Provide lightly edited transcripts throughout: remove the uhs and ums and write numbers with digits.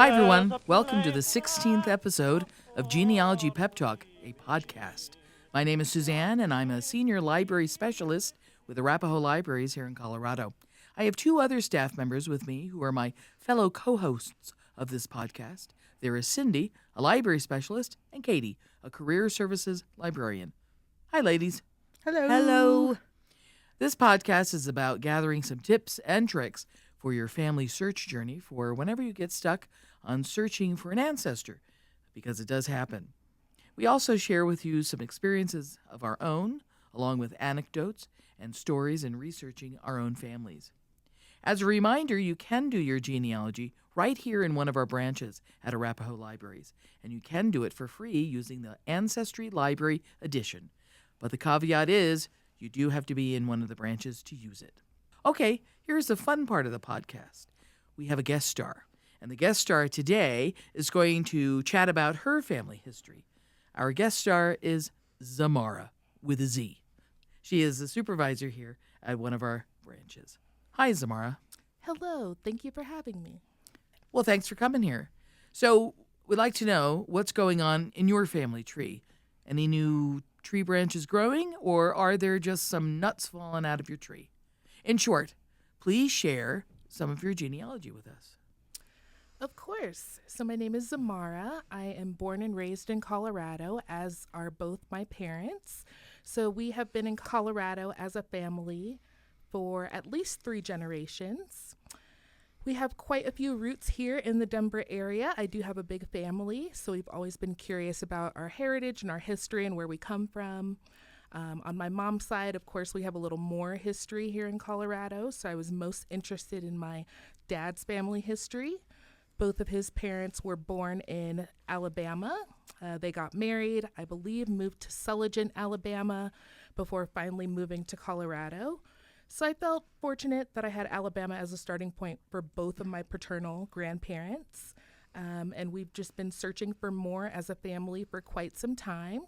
Hi, everyone. Welcome to the 16th episode of Genealogy Pep Talk, a podcast. My name is Suzanne, and I'm a senior library specialist with Arapahoe Libraries here in Colorado. I have two other staff members with me who are my fellow co-hosts of this podcast. There is Cindy, a library specialist, and Katie, a career services librarian. Hi, ladies. Hello. Hello. This podcast is about gathering some tips and tricks for your family search journey for whenever you get stuck on searching for an ancestor, because it does happen. We also share with you some experiences of our own, along with anecdotes and stories in researching our own families. As a reminder, you can do your genealogy right here in one of our branches at Arapahoe Libraries, and you can do it for free using the Ancestry Library Edition. But the caveat is, you do have to be in one of the branches to use it. Okay, here's the fun part of the podcast. We have a guest star, and the guest star today is going to chat about her family history. Our guest star is Zamara, with a Z. She is the supervisor here at one of our branches. Hi, Zamara. Hello. Thank you for having me. Well, thanks for coming here. So, we'd like to know what's going on in your family tree. Any new tree branches growing, or are there just some nuts falling out of your tree? In short, please share some of your genealogy with us. Of course. So my name is Zamara. I am born and raised in Colorado, as are both my parents. So we have been in Colorado as a family for at least 3 generations. We have quite a few roots here in the Denver area. I do have a big family, so we've always been curious about our heritage and our history and where we come from. On my mom's side, of course, we have a little more history here in Colorado, so I was most interested in my dad's family history. Both of his parents were born in Alabama. They got married, I believe, moved to Sulligent, Alabama, before finally moving to Colorado. So I felt fortunate that I had Alabama as a starting point for both of my paternal grandparents. And we've just been searching for more as a family for quite some time.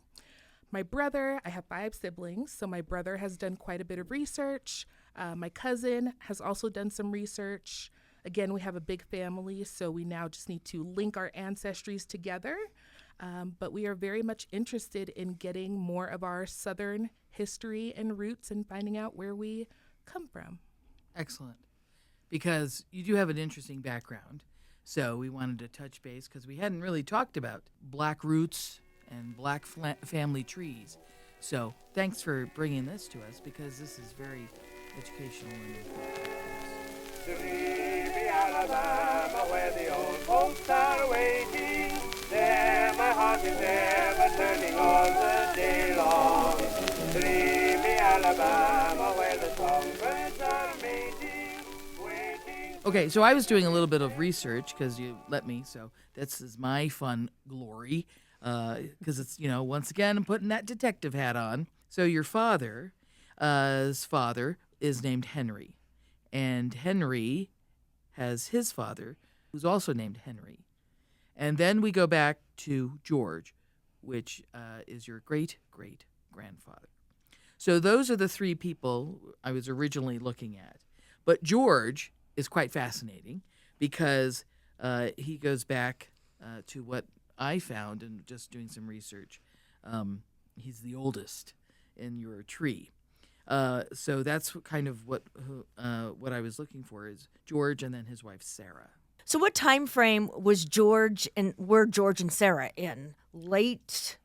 My brother, I have 5 siblings, so my brother has done quite a bit of research. My cousin has also done some research. Again, we have a big family, so we now just need to link our ancestries together. But we are very much interested in getting more of our Southern history and roots and finding out where we come from. Excellent. Because you do have an interesting background. So we wanted to touch base because we hadn't really talked about Black roots and Black family trees. So thanks for bringing this to us, because this is very educational and important. Dreamy Alabama, where the old folks are waiting, there my heart is ever turning all the day long. Dreamy Alabama, where the songbirds are mating, waiting. Okay, so I was doing a little bit of research because you let me, so this is my fun glory. Because it's, once again, I'm putting that detective hat on. So your father, his father is named Henry, and Henry has his father, who's also named Henry. And then we go back to George, which is your great-great-grandfather. So those are the 3 people I was originally looking at. But George is quite fascinating because he goes back to what I found in just doing some research. He's the oldest in your tree. So that's kind of what I was looking for is George and then his wife Sarah. So what time frame were George and Sarah in? Late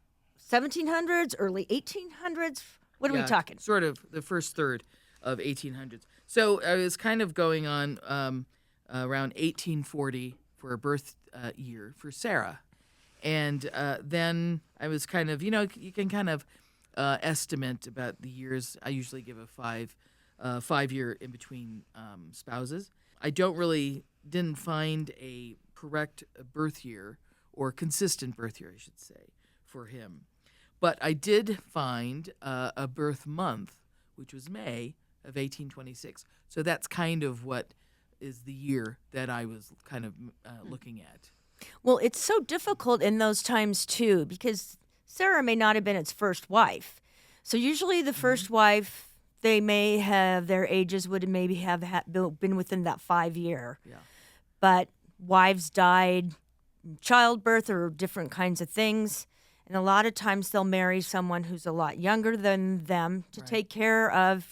1700s, early 1800s? What are we talking? Sort of the first third of 1800s. So I was kind of going on around 1840 for a birth year for Sarah. And then I was kind of, you can kind of estimate about the years. I usually give a 5-year in between spouses. I didn't find a correct birth year or consistent birth year, I should say, for him. But I did find a birth month, which was May of 1826. So that's kind of what is the year that I was kind of looking at. Well, it's so difficult in those times, too, because Sarah may not have been its first wife. So usually the first wife, they may have, their ages would maybe have been within that 5 year. Yeah. But wives died childbirth or different kinds of things. And a lot of times they'll marry someone who's a lot younger than them to take care of,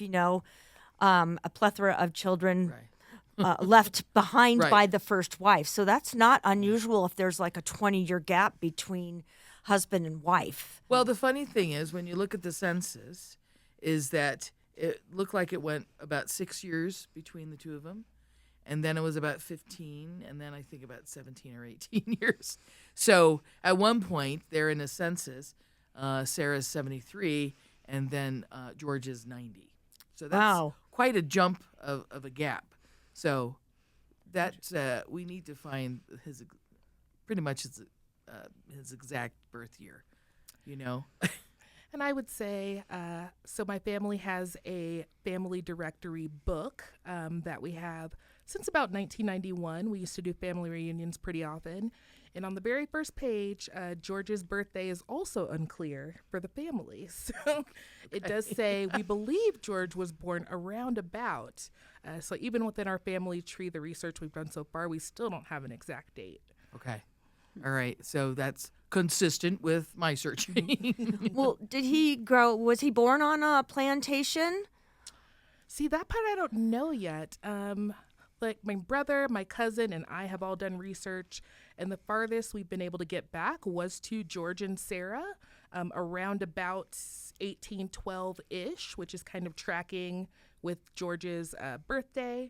a plethora of children left behind by the first wife. So that's not unusual if there's like a 20-year gap between husband and wife. Well, the funny thing is, when you look at the census, is that it looked like it went about 6 years between the two of them. And then it was about 15, and then I think about 17 or 18 years. So at one point, they're in a census. Sarah's 73, and then George is 90. So that's quite a jump of a gap. So that's we need to find pretty much his exact birth year, And I would say, so my family has a family directory book that we have since about 1991. We used to do family reunions pretty often. And on the very first page, George's birthday is also unclear for the family. So it does say, we believe George was born around about. So even within our family tree, the research we've done so far, we still don't have an exact date. Okay. All right. So that's consistent with my searching. Well, was he born on a plantation? See, that part I don't know yet. Like my brother, my cousin, and I have all done research, and the farthest we've been able to get back was to George and Sarah around about 1812-ish, which is kind of tracking with George's birthday.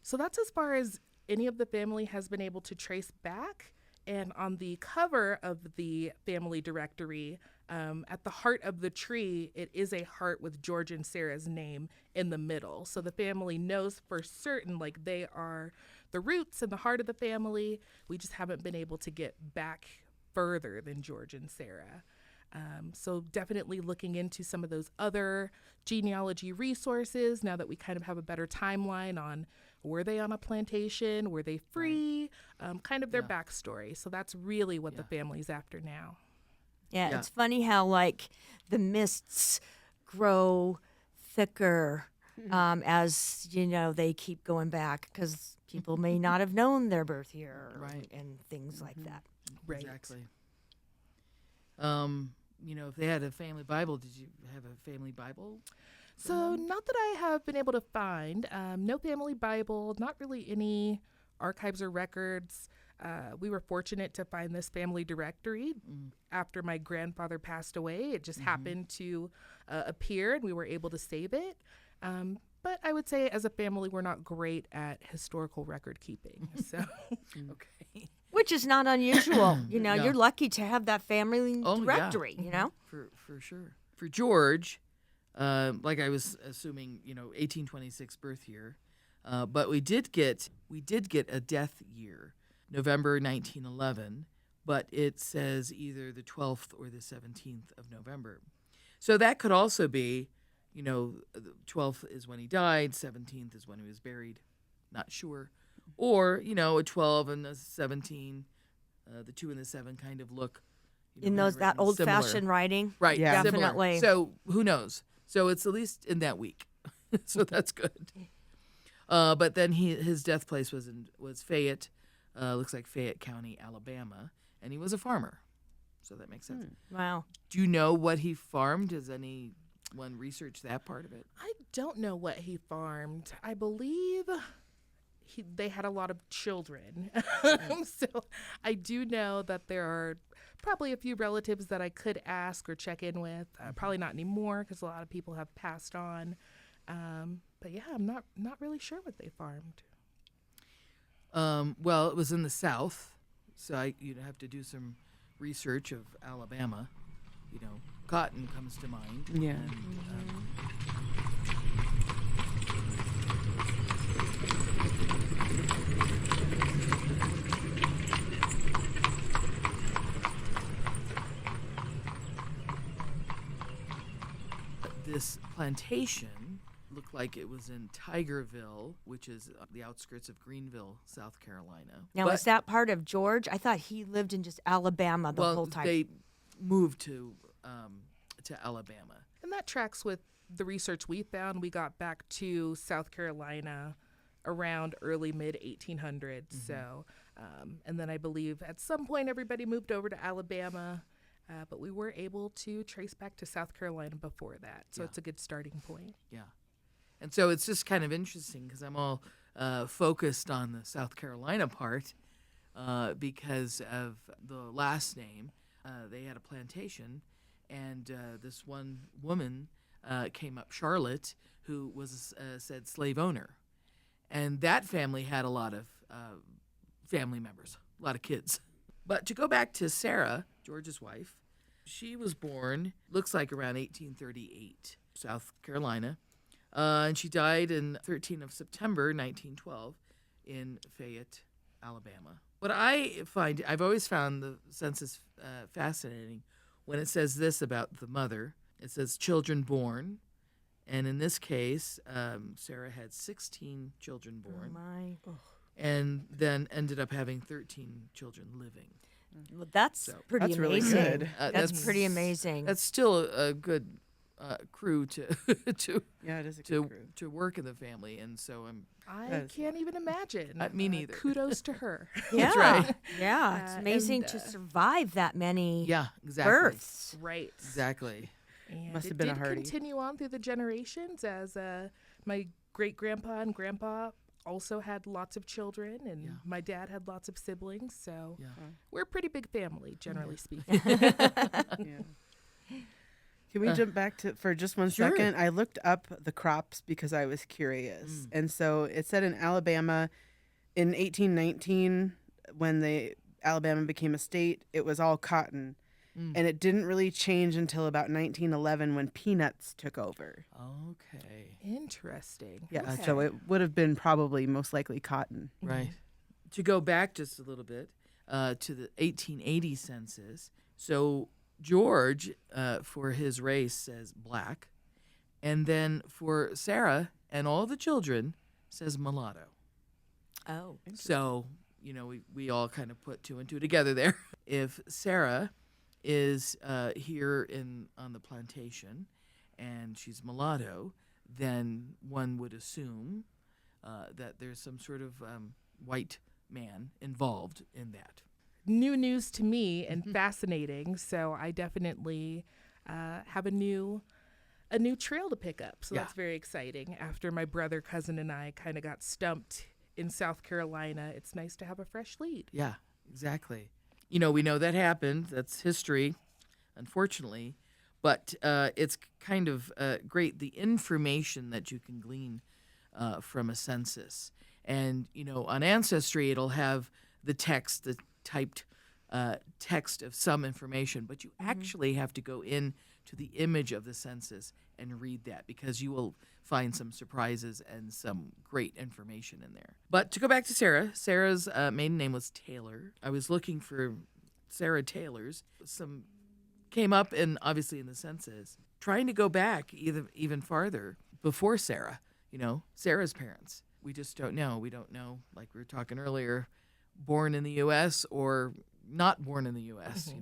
So that's as far as any of the family has been able to trace back. And on the cover of the family directory, at the heart of the tree, it is a heart with George and Sarah's name in the middle. So the family knows for certain, like, they are the roots and the heart of the family. We just haven't been able to get back further than George and Sarah. So definitely looking into some of those other genealogy resources now that we kind of have a better timeline on, were they on a plantation? Were they free? Kind of their backstory. So that's really what the family's after now. Yeah, it's funny how, like, the mists grow thicker as, they keep going back, because people may not have known their birth year and things like that. Right. Exactly. If they had a family Bible, did you have a family Bible? So not that I have been able to find. No family Bible, not really any archives or records. We were fortunate to find this family directory after my grandfather passed away. It just happened to appear, and we were able to save it. But I would say as a family, we're not great at historical record keeping. So Okay. Which is not unusual. You're lucky to have that family directory, For sure. For George, like I was assuming, 1826 birth year, but we did get a death year, November 1911, but it says either the 12th or the 17th of November. So that could also be, the 12th is when he died, 17th is when he was buried, not sure. Or, a 12 and a 17, the 2 and the 7 kind of look. In that old-fashioned writing. Right, Yeah. similar. Definitely. So who knows? So it's at least in that week. So that's good. But then his death place was Fayette, looks like Fayette County, Alabama, and he was a farmer. So that makes sense. Wow. Do you know what he farmed? Has anyone researched that part of it? I don't know what he farmed. I believe they had a lot of children. So I do know that there are probably a few relatives that I could ask or check in with. Probably not anymore, because a lot of people have passed on. But yeah, I'm not really sure what they farmed. Well, it was in the South, so you'd have to do some research of Alabama. Cotton comes to mind. Yeah. And, this plantation looked like it was in Tigerville, which is the outskirts of Greenville, South Carolina. Now, is that part of George? I thought he lived in just Alabama the whole time. They moved to Alabama. And that tracks with the research we found. We got back to South Carolina around early mid 1800s. So And then I believe at some point everybody moved over to Alabama, but we were able to trace back to South Carolina before that. So it's a good starting point. Yeah. And so it's just kind of interesting because I'm all focused on the South Carolina part because of the last name. They had a plantation, and this one woman came up, Charlotte, who was said slave owner. And that family had a lot of family members, a lot of kids. But to go back to Sarah, George's wife, she was born, looks like around 1838, South Carolina. And she died in 13th of September, 1912, in Fayette, Alabama. What I've always found the census fascinating when it says this about the mother. It says children born. And in this case, Sarah had 16 children born. Oh, my. And then ended up having 13 children living. Well, that's pretty That's amazing. really good. That's pretty amazing. That's still a good crew to Yeah, it is a good crew. to work in the family, and so I can't even imagine. me neither. Kudos to her. Yeah, right. Yeah, it's amazing to survive that many Yeah, exactly. births. Right. Exactly. And Must it have been a did hardy. continue on through the generations as my great-grandpa and grandpa also had lots of children, and my dad had lots of siblings, so we're a pretty big family, generally speaking. Yeah. Can we jump back to for just one Sure. second? I looked up the crops because I was curious. And so it said in Alabama in 1819 when Alabama became a state, it was all cotton. And it didn't really change until about 1911 when peanuts took over. Okay. Interesting. Yeah, Okay. so it would have been probably most likely cotton. Right. To go back just a little bit to the 1880 census, so George, for his race, says black, and then for Sarah and all the children, says mulatto. Oh, So, we all kind of put two and two together there. If Sarah is here on the plantation and she's mulatto, then one would assume that there's some sort of white man involved in that. New news to me and fascinating. So I definitely have a new trail to pick up. So that's very exciting. After my brother, cousin, and I kind of got stumped in South Carolina, it's nice to have a fresh lead. Yeah, exactly. We know that happened. That's history, unfortunately. But it's kind of great, the information that you can glean from a census. And, on Ancestry, it'll have the text, the typed text of some information. But you actually have to go in to the image of the census and read that because you will find some surprises and some great information in there. But to go back to Sarah, Sarah's maiden name was Taylor. I was looking for Sarah Taylors. Some came up obviously in the census. Trying to go back even farther before Sarah, Sarah's parents. We just don't know. We don't know, like we were talking earlier, born in the U.S. or not born in the U.S.,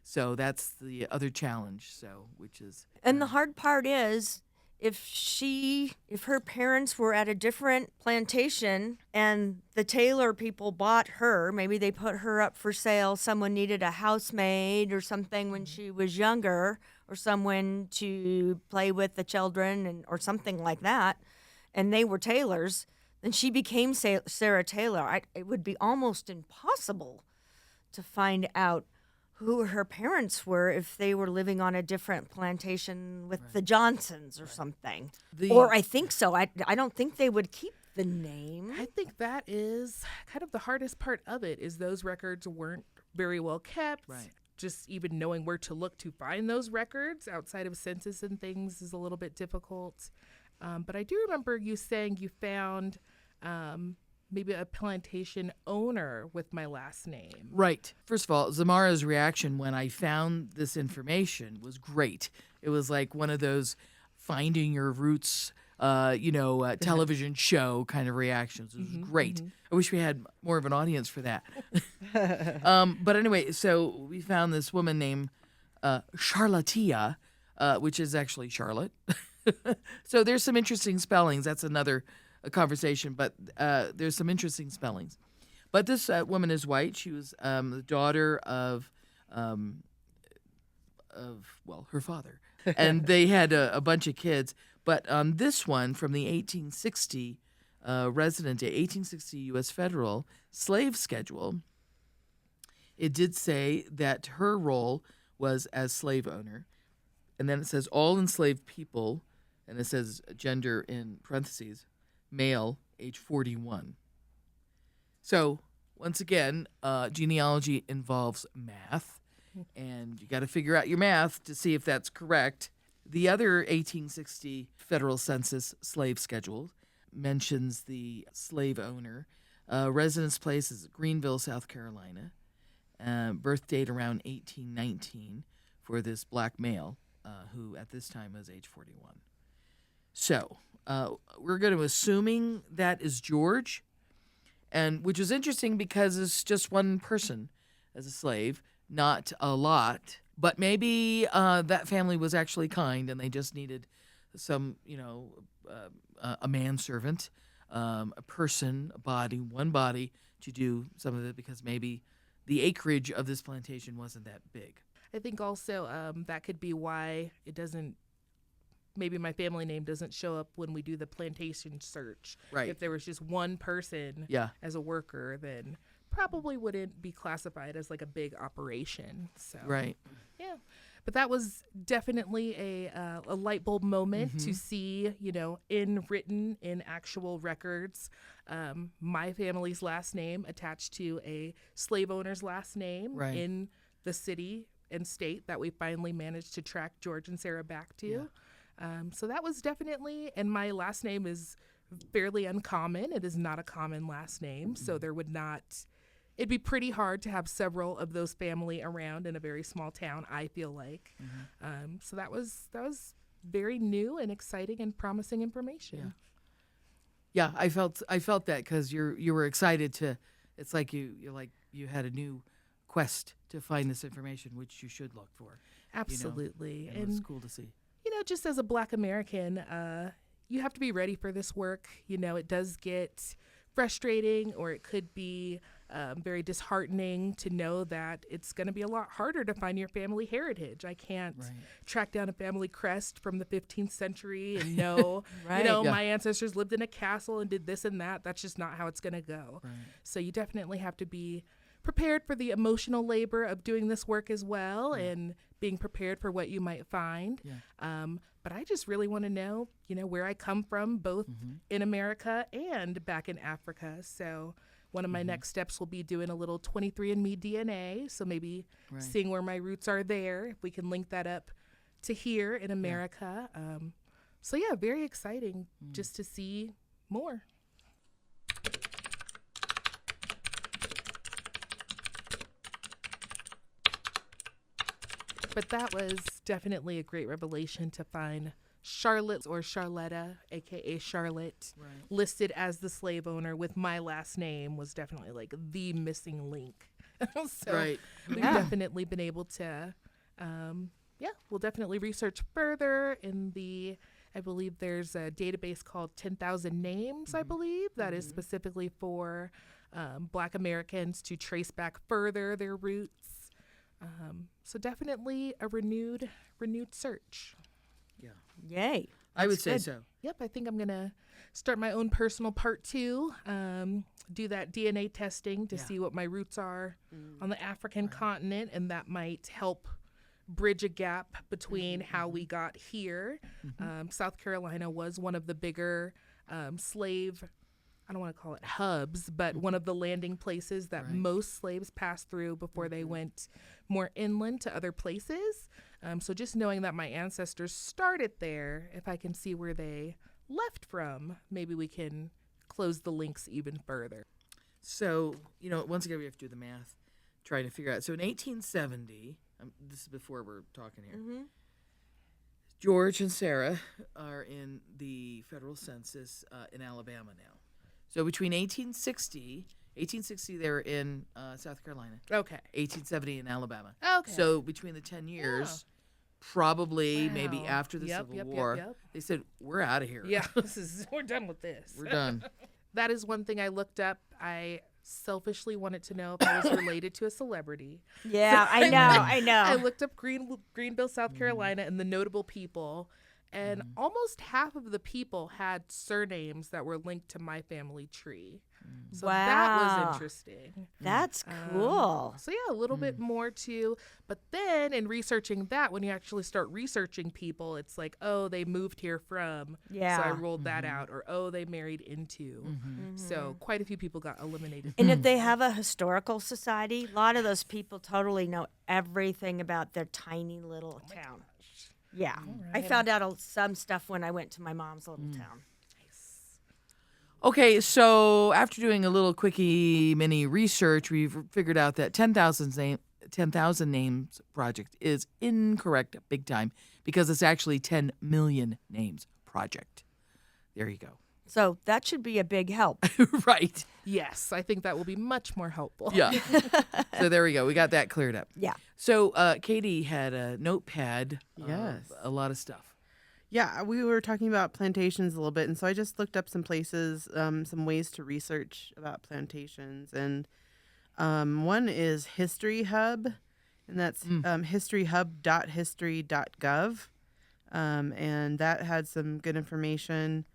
So that's the other challenge, which is... and the hard part is if her parents were at a different plantation and the Taylor people bought her, maybe they put her up for sale, someone needed a housemaid or something when she was younger, or someone to play with the children or something like that, and they were Taylors, then she became Sarah Taylor. It would be almost impossible to find out who her parents were if they were living on a different plantation with the Johnsons or something. Or I think so. I don't think they would keep the name. I think that is kind of the hardest part of it is those records weren't very well kept. Right. Just even knowing where to look to find those records outside of census and things is a little bit difficult. But I do remember you saying you found maybe a plantation owner with my last name. Right. First of all, Zamara's reaction when I found this information was great. It was like one of those finding your roots, television show kind of reactions. It was great. I wish we had more of an audience for that. But anyway, so we found this woman named Charlotia, which is actually Charlotte. So there's some interesting spellings. That's another conversation, but there's some interesting spellings. But this woman is white. She was the daughter of her father, and they had a bunch of kids. But on this one from the 1860 resident, 1860 U.S. federal slave schedule, it did say that her role was as slave owner, and then it says all enslaved people, and it says gender in parentheses, male, age 41. So once again, genealogy involves math, and you got to figure out your math to see if that's correct. The other 1860 federal census slave schedule mentions the slave owner. Residence place is Greenville, South Carolina. Birth date around 1819 for this black male, who at this time was age 41. So we're going to assuming that is George, and which is interesting because it's just one person as a slave, not a lot. But maybe that family was actually kind, and they just needed some, a manservant, a person, a body, one body to do some of it, because maybe the acreage of this plantation wasn't that big. I think also that could be why it doesn't, maybe my family name doesn't show up when we do the plantation search. Right. If there was just one person as a worker, then probably wouldn't be classified as like a big operation. So Right. Yeah. But that was definitely a light bulb moment to see, written in actual records, my family's last name attached to a slave owner's last name in the city and state that we finally managed to track George and Sarah back to. So that was definitely, and my last name is fairly uncommon. It is not a common last name, so there would not... It'd be pretty hard to have several of those family around in a very small town, I feel like. So that was very new and exciting and promising information. Yeah, I felt that because you were excited to. It's like you had a new quest to find this information, which you should look for. Absolutely, and it's cool to see. Just as a Black American, you have to be ready for this work. It does get frustrating, or it could be very disheartening to know that it's going to be a lot harder to find your family heritage. I can't track down a family crest from the 15th century and know, my ancestors lived in a castle and did this and that. That's just not how it's going to go. So you definitely have to be prepared for the emotional labor of doing this work as well, and being prepared for what you might find. But I just really want to know, where I come from, both in America and back in Africa. So one of my next steps will be doing a little 23andMe DNA. So maybe seeing where my roots are there, if we can link that up to here in America. So yeah, very exciting just to see more. But that was definitely a great revelation to find Charlotte or Charletta, a.k.a. Charlotte, listed as the slave owner with my last name was definitely like the missing link. So we've definitely been able to, we'll definitely research further in I believe there's a database called 10,000 Names, I believe, that is specifically for Black Americans to trace back further their roots. So definitely a renewed search. Yeah. Yay. I would say so. Yep. I think I'm going to start my own personal part 2, do that DNA testing to see what my roots are on the African continent, and that might help bridge a gap between how we got here. South Carolina was one of the bigger slave, I don't want to call it hubs, but one of the landing places that most slaves passed through before they went more inland to other places. So just knowing that my ancestors started there, if I can see where they left from, maybe we can close the links even further. So, once again, we have to do the math, trying to figure out. So in 1870, this is before we're talking here, George and Sarah are in the federal census in Alabama now. So between 1860, they were in South Carolina. Okay. 1870 in Alabama. Okay. So between the 10 years, probably maybe after the Civil War, they said, we're out of here. Yeah, we're done with this. We're done. That is one thing I looked up. I selfishly wanted to know if I was related to a celebrity. Yeah, I know. I know. I looked up Greenville, South Carolina, and the notable people, and almost half of the people had surnames that were linked to my family tree. So that Wow. was interesting. That's cool. So yeah, a little bit more too. But then in researching that, when you actually start researching people, it's like, oh, they moved here from. Yeah. So I rolled that out. Or, oh, they married into. So quite a few people got eliminated. And if they have a historical society, a lot of those people totally know everything about their tiny little town. Yeah. I found out some stuff when I went to my mom's little town. Okay, so after doing a little quickie mini research, we've figured out that 10,000 names project is incorrect big time because it's actually 10 million names project. There you go. So that should be a big help. Right. Yes, I think that will be much more helpful. Yeah. So there we go. We got that cleared up. Yeah. So Katie had a notepad. Yes. A lot of stuff. Yeah, we were talking about plantations a little bit, and so I just looked up some places, some ways to research about plantations, and one is History Hub, and that's historyhub.history.gov, and that had some good information.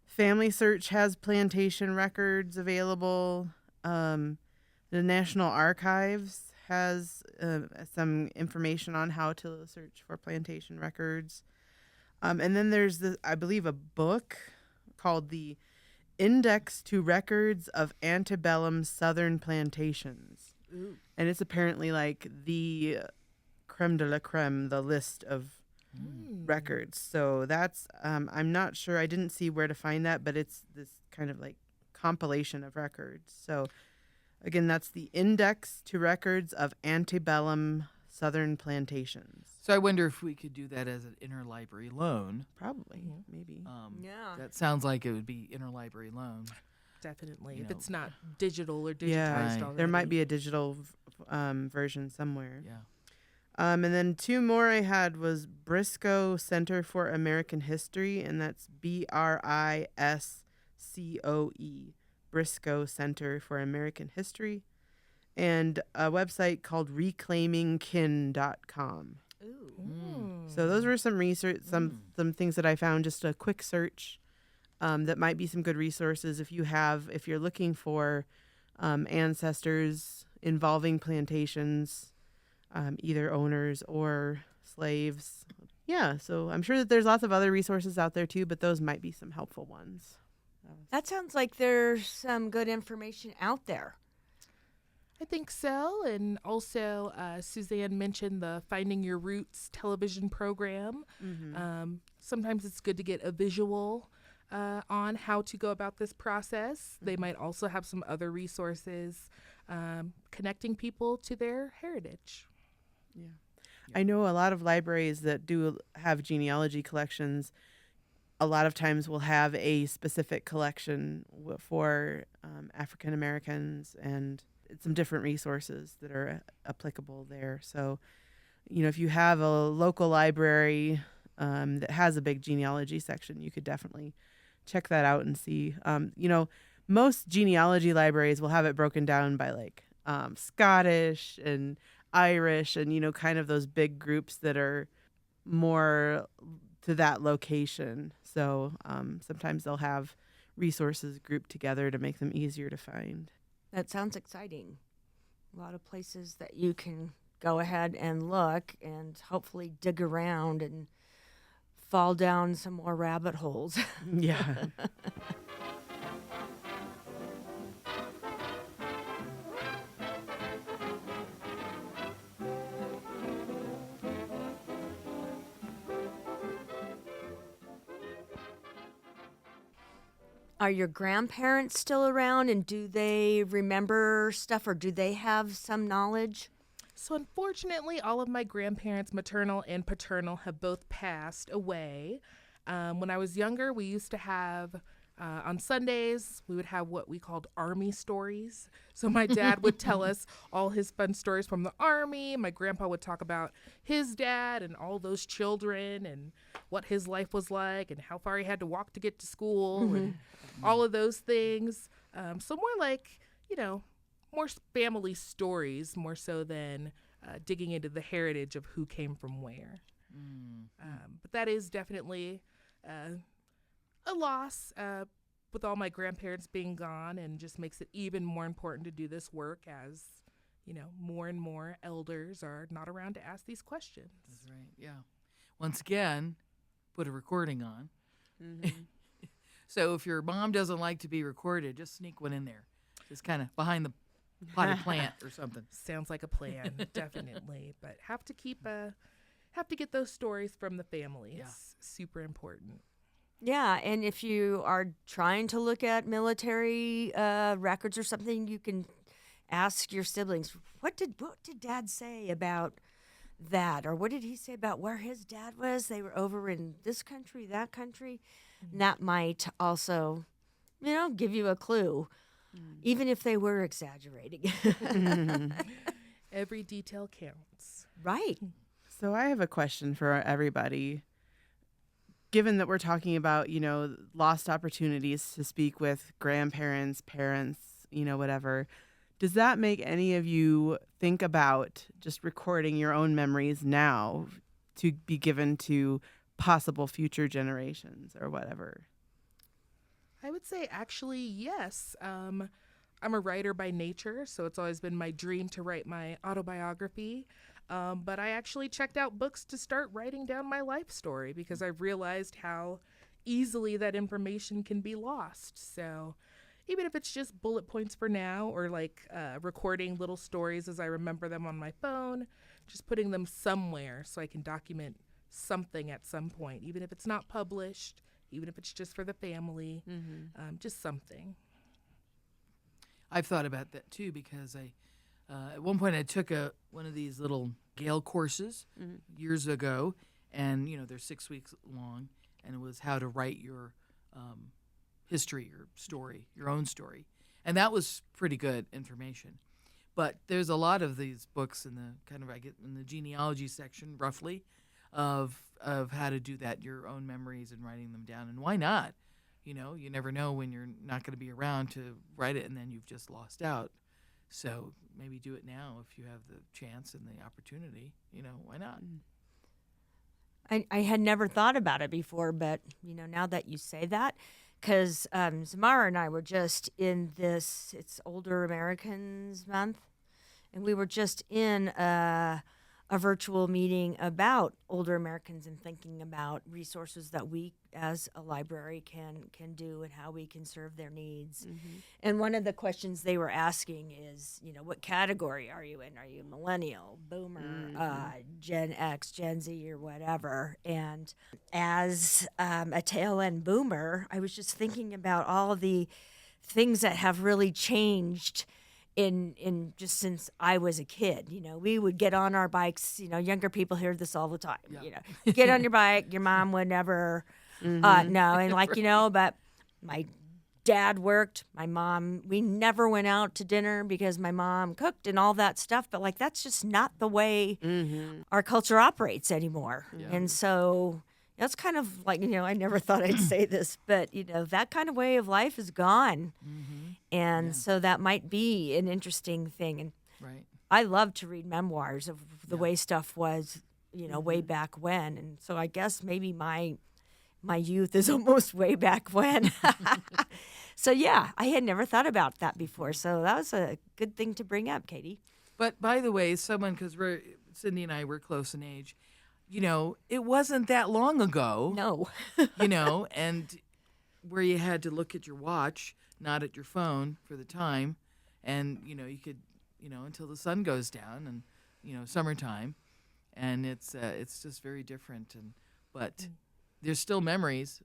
Family Search has plantation records available. The National Archives has some information on how to search for plantation records. And then there's, I believe, a book called The Index to Records of Antebellum Southern Plantations. Ooh. And it's apparently like the creme de la creme, the list of records. So that's, I'm not sure, I didn't see where to find that, but it's this kind of like compilation of records. So again, that's The Index to Records of Antebellum Southern Plantations. So I wonder if we could do that as an interlibrary loan. Probably, maybe. Yeah. That sounds like it would be interlibrary loan. Definitely. You If know. it's not digital or digitized Yeah, already. there might be a digital version somewhere. Yeah. And then two more I had was Briscoe Center for American History, and that's BRISCOE, Briscoe Center for American History, and a website called reclaimingkin.com. So those were some research, some things that I found, just a quick search that might be some good resources if you're looking for ancestors involving plantations, either owners or slaves. Yeah, so I'm sure that there's lots of other resources out there too, but those might be some helpful ones. That sounds like there's some good information out there. I think so. And also, Suzanne mentioned the Finding Your Roots television program. Sometimes it's good to get a visual on how to go about this process. They might also have some other resources connecting people to their heritage. Yeah. I know a lot of libraries that do have genealogy collections, a lot of times will have a specific collection for African Americans and some different resources that are applicable there. So, if you have a local library that has a big genealogy section, you could definitely check that out and see. Most genealogy libraries will have it broken down by like Scottish and Irish and, kind of those big groups that are more to that location. So sometimes they'll have resources grouped together to make them easier to find. That sounds exciting. A lot of places that you can go ahead and look and hopefully dig around and fall down some more rabbit holes. Yeah. Are your grandparents still around, and do they remember stuff, or do they have some knowledge? So unfortunately, all of my grandparents, maternal and paternal, have both passed away. When I was younger, we used to have, on Sundays, we would have what we called Army stories. So my dad would tell us all his fun stories from the Army. My grandpa would talk about his dad and all those children and what his life was like and how far he had to walk to get to school and all of those things. So more like, more family stories, more so than digging into the heritage of who came from where. But that is definitely a loss with all my grandparents being gone, and just makes it even more important to do this work as, more and more elders are not around to ask these questions. That's right. Yeah. Once again, put a recording on. So if your mom doesn't like to be recorded, just sneak one in there. Just kind of behind the potted plant or something. Sounds like a plan, definitely. But have to get those stories from the family. Yeah. It's super important. Yeah, and if you are trying to look at military records or something, you can ask your siblings, what did Dad say about that, or what did he say about where his dad was? They were over in this country, that country. And that might also, give you a clue, even if they were exaggerating. Every detail counts. Right. So I have a question for everybody. Given that we're talking about, lost opportunities to speak with grandparents, parents, whatever, does that make any of you think about just recording your own memories now to be given to possible future generations or whatever? I would say actually yes. I'm a writer by nature, so it's always been my dream to write my autobiography. But I actually checked out books to start writing down my life story because I realized how easily that information can be lost. So even if it's just bullet points for now, or recording little stories as I remember them on my phone, just putting them somewhere so I can document something at some point, even if it's not published, even if it's just for the family, just something. I've thought about that too because at one point I took one of these little Gale courses years ago, and they're 6 weeks long, and it was how to write your history, your story, your own story, and that was pretty good information. But there's a lot of these books in the genealogy section, roughly, of how to do that, your own memories and writing them down, and why not? You never know when you're not going to be around to write it, and then you've just lost out. So maybe do it now if you have the chance and the opportunity. Why not? I had never thought about it before, but, now that you say that, because Zamara and I were just in it's Older Americans Month, and we were just in a virtual meeting about older Americans and thinking about resources that we as a library can do and how we can serve their needs. And one of the questions they were asking is, what category are you in? Are you millennial, boomer, Gen X, Gen Z, or whatever? And as a tail end boomer, I was just thinking about all the things that have really changed in just since I was a kid. We would get on our bikes, younger people hear this all the time. Yeah. Get on your bike, your mom would never no, and but my dad worked, my mom, we never went out to dinner because my mom cooked and all that stuff, but that's just not the way our culture operates anymore. Yeah. And so that's kind of I never thought I'd say this, but that kind of way of life is gone. And so that might be an interesting thing. And Right. I love to read memoirs of the way stuff was, way back when. And so I guess maybe my youth is almost way back when. So yeah, I had never thought about that before. So that was a good thing to bring up, Katie. But by the way, because Cindy and I were close in age, it wasn't that long ago. No. And where you had to look at your watch, not at your phone for the time, and you could until the sun goes down, and summertime, and it's just very different. But there's still memories,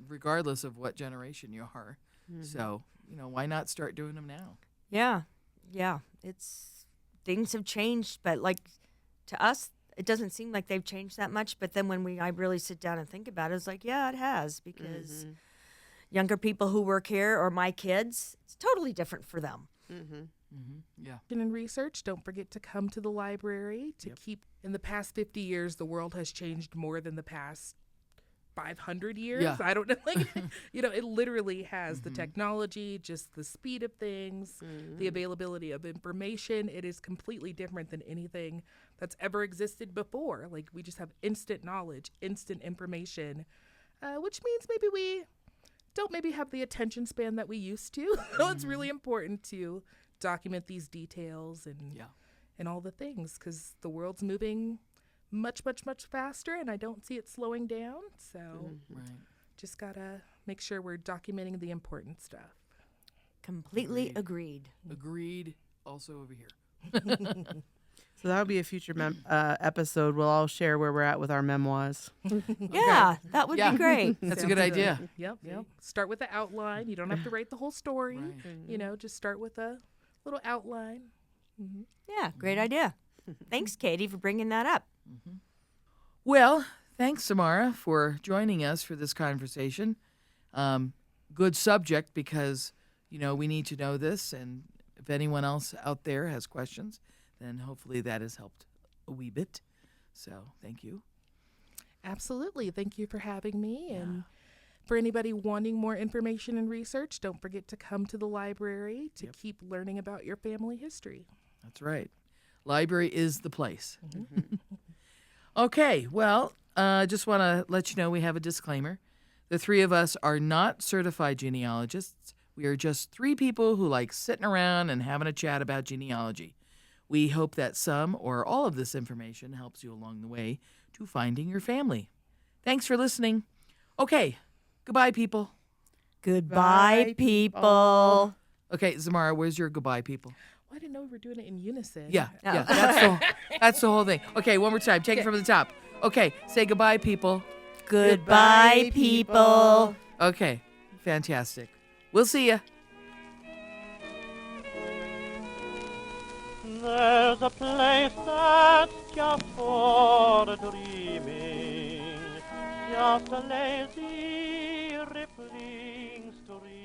regardless of what generation you are. So why not start doing them now? Yeah. Things have changed, but to us, it doesn't seem like they've changed that much. But then when I really sit down and think about it, it's yeah, it has, because younger people who work here, or my kids, it's totally different for them. Yeah. In research, don't forget to come to the library to keep. In the past 50 years, the world has changed more than the past 500 years. Yeah. I don't know. Like, it literally has the technology, just the speed of things, the availability of information. It is completely different than anything that's ever existed before. Like, we just have instant knowledge, instant information, which means maybe we don't maybe have the attention span that we used to. So it's really important to document these details and all the things, because the world's moving much, much, much faster, and I don't see it slowing down. So just gotta make sure we're documenting the important stuff. Completely agreed. Agreed. Also over here. So that'll be a future episode. We'll all share where we're at with our memoirs. Yeah, that would be great. That's a good idea. Yep. Start with the outline. You don't have to write the whole story. Just start with a little outline. Yeah, great idea. Thanks, Katie, for bringing that up. Well, thanks, Zamara, for joining us for this conversation. Good subject, because, we need to know this. And if anyone else out there has questions, then hopefully that has helped a wee bit. So thank you. Absolutely. Thank you for having me. Yeah. And for anybody wanting more information and research, don't forget to come to the library to keep learning about your family history. That's right. Library is the place. Okay, well, just want to let you know we have a disclaimer. The three of us are not certified genealogists. We are just three people who like sitting around and having a chat about genealogy. We hope that some or all of this information helps you along the way to finding your family. Thanks for listening. Okay, goodbye, people. Goodbye, people. Okay, Zamara, where's your goodbye, people? I didn't know we were doing it in unison. Yeah. That's the whole thing. Okay, one more time. Take it from the top. Okay, say goodbye, people. Goodbye, people. Okay, fantastic. We'll see ya. There's a place that's just for dreaming, just a lazy rippling stream.